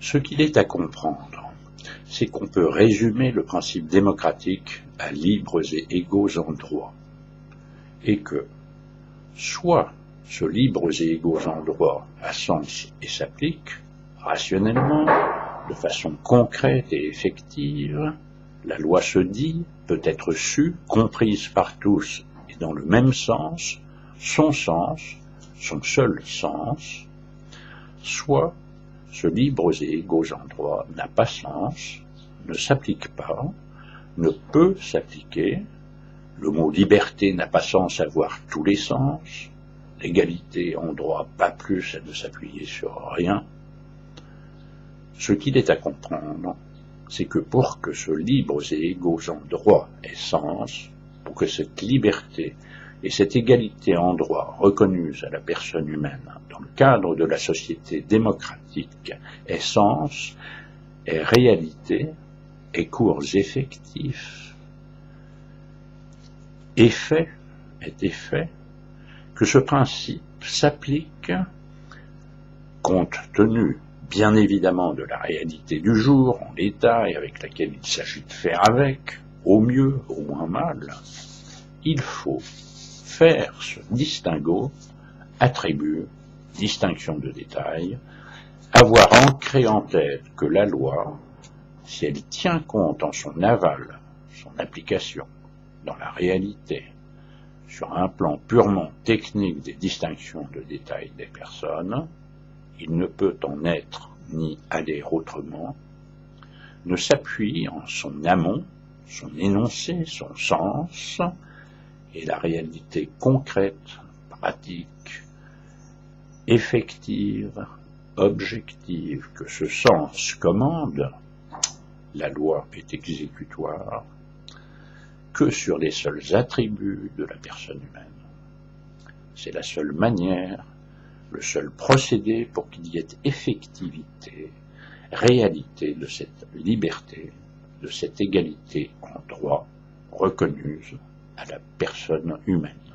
Ce qu'il est à comprendre, c'est qu'on peut résumer le principe démocratique à libres et égaux en droit, et que soit ce libres et égaux en droit a sens et s'applique rationnellement, de façon concrète et effective, la loi se dit, peut être sue, comprise par tous et dans le même sens, son seul sens, soit ce libres et égaux en droit n'a pas sens, ne s'applique pas, ne peut s'appliquer, le mot liberté n'a pas sens à avoir tous les sens, l'égalité en droit pas plus à ne s'appuyer sur rien. Ce qu'il est à comprendre, c'est que pour que ce libres et égaux en droit ait sens, pour que cette liberté et cette égalité en droit reconnues à la personne humaine dans le cadre de la société démocratique ait sens, ait réalité, ait cours effectifs, est effet, que ce principe s'applique compte tenu bien évidemment de la réalité du jour, en l'état et avec laquelle il s'agit de faire avec, au mieux, au moins mal, il faut faire ce distinguo, attribut, distinction de détail, avoir ancré en tête que la loi, si elle tient compte en son aval, son application, dans la réalité, sur un plan purement technique des distinctions de détail des personnes, il ne peut en être ni aller autrement, ne s'appuie en son amont, son énoncé, son sens, et la réalité concrète, pratique, effective, objective que ce sens commande, la loi est exécutoire, que sur les seuls attributs de la personne humaine. C'est la seule manière, le seul procédé pour qu'il y ait effectivité, réalité de cette liberté, de cette égalité en droit reconnue à la personne humaine.